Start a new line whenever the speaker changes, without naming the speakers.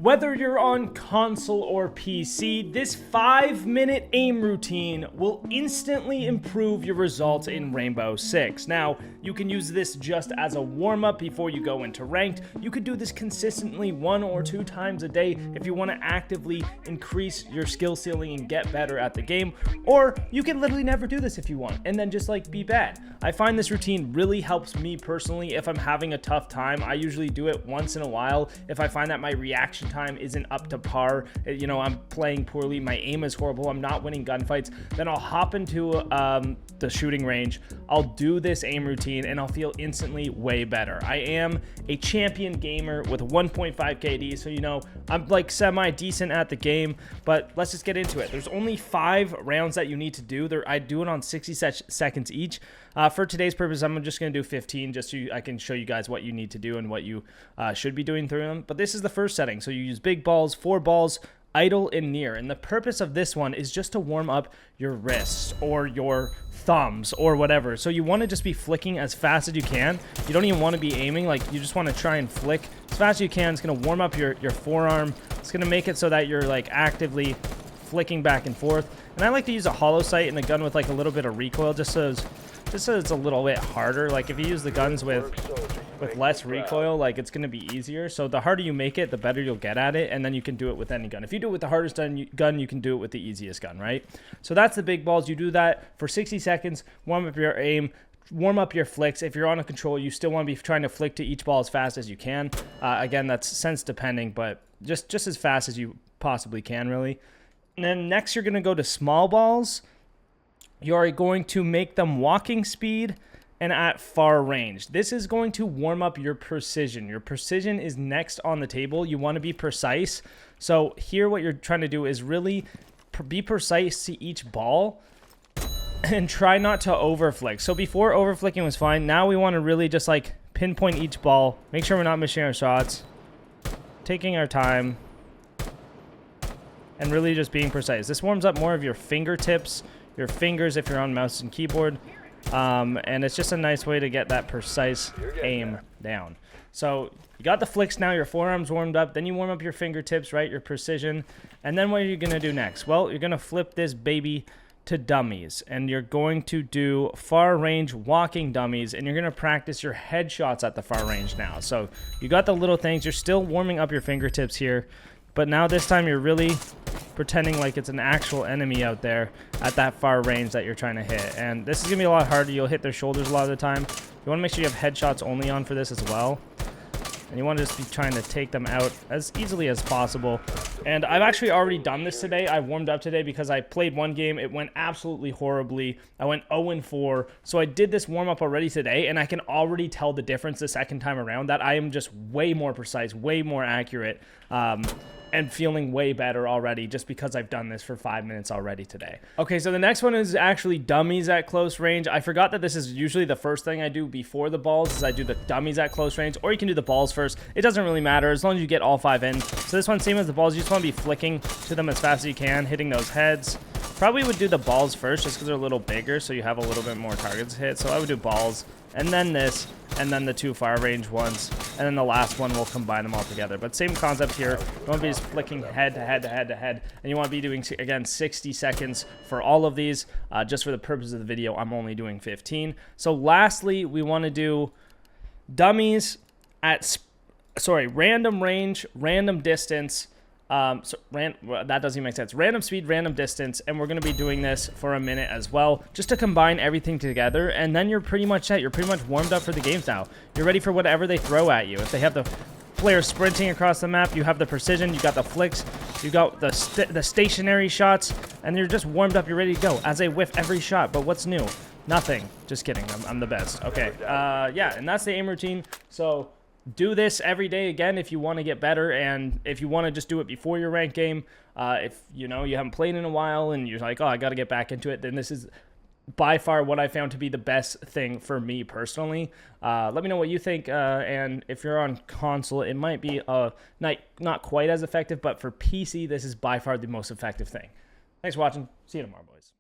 Whether you're on console or PC, this 5-minute aim routine will instantly improve your results in Rainbow Six. Now, you can use this just as a warm-up before you go into ranked. You could do this consistently 1 or 2 times a day if you want to actively increase your skill ceiling and get better at the game, or you can literally never do this if you want and then just like be bad. I find this routine really helps me personally if I'm having a tough time. I usually do it once in a while if I find that my reaction time isn't up to par, you know, I'm playing poorly, my aim is horrible, I'm not winning gunfights, then I'll hop into the shooting range, I'll do this aim routine, and I'll feel instantly way better. I am a champion gamer with 1.5 KD, so you know, I'm like semi-decent at the game, but let's just get into it. There's only 5 rounds that you need to do. I do it on 60 seconds each. For today's purpose, I'm just going to do 15 just so I can show you guys what you need to do and what you should be doing through them. But this is the first setting. So you use big balls, 4 balls, idle, and near. And the purpose of this one is just to warm up your wrists or your thumbs or whatever. So you want to just be flicking as fast as you can. You don't even want to be aiming. Like, you just want to try and flick as fast as you can. It's going to warm up your forearm. It's going to make it so that you're like actively flicking back and forth. And I like to use a hollow sight and a gun with like a little bit of recoil just so it's a little bit harder. Like if you use the guns with less recoil, like it's going to be easier. So the harder you make it, the better you'll get at it, and then you can do it with any gun. If you do it with the hardest gun, you can do it with the easiest gun, right? So that's the big balls. You do that for 60 seconds, warm up your aim, warm up your flicks. If you're on a control, you still want to be trying to flick to each ball as fast as you can. Again, that's sense depending, but just as fast as you possibly can, really. And then next you're going to go to small balls. You're going to make them walking speed and at far range. This is going to warm up your precision. Your precision is next on the table. You want to be precise. So here what you're trying to do is really be precise to each ball and try not to overflick. So before overflicking was fine. Now we want to really just like pinpoint each ball. Make sure we're not missing our shots. Taking our time. And really just being precise. This warms up more of your fingertips, your fingers if you're on mouse and keyboard. And it's just a nice way to get that precise aim down. So you got the flicks now, your forearms warmed up, then you warm up your fingertips, right, your precision. And then what are you going to do next? Well, you're going to flip this baby to dummies, and you're going to do far range walking dummies, and you're going to practice your headshots at the far range now. So you got the little things, you're still warming up your fingertips here, but now this time you're really pretending like it's an actual enemy out there at that far range that you're trying to hit. And this is going to be a lot harder. You'll hit their shoulders a lot of the time. You want to make sure you have headshots only on for this as well. And you want to just be trying to take them out as easily as possible. And I've actually already done this today. I warmed up today because I played one game. It went absolutely horribly. I went 0-4. So I did this warm-up already today, and I can already tell the difference the second time around that I am just way more precise, way more accurate, and feeling way better already just because I've done this for 5 minutes already today. Okay, so the next one is actually dummies at close range. I forgot that this is usually the first thing I do before the balls, is I do the dummies at close range, or you can do the balls first. It doesn't really matter as long as you get all 5 in. So this one, same as the balls, you just want to be flicking to them as fast as you can, hitting those heads. Probably would do the balls first just because they're a little bigger, so you have a little bit more targets to hit. So I would do balls, and then this, and then the 2 far range ones, and then the last one will combine them all together. But same concept here. You want to be just flicking head to head to head to head, and you want to be doing, again, 60 seconds for all of these. Just for the purpose of the video, I'm only doing 15. So lastly, we want to do dummies at, random range, random distance. That doesn't even make sense. Random speed, random distance, and we're going to be doing this for a minute as well, just to combine everything together, and then you're pretty much set. You're pretty much warmed up for the games now. You're ready for whatever they throw at you. If they have the players sprinting across the map, you have the precision, you got the flicks, you got the stationary shots, and you're just warmed up. You're ready to go as they whiff every shot. But what's new? Nothing. Just kidding. I'm the best. Okay. Yeah, and that's the aim routine. So do this every day again if you want to get better, and if you want to just do it before your ranked game, if you know you haven't played in a while and you're like, oh, I got to get back into it, then this is by far what I found to be the best thing for me personally. Let me know what you think, and if you're on console, it might be not quite as effective, but for PC, this is by far the most effective thing. Thanks for watching. See you tomorrow, boys.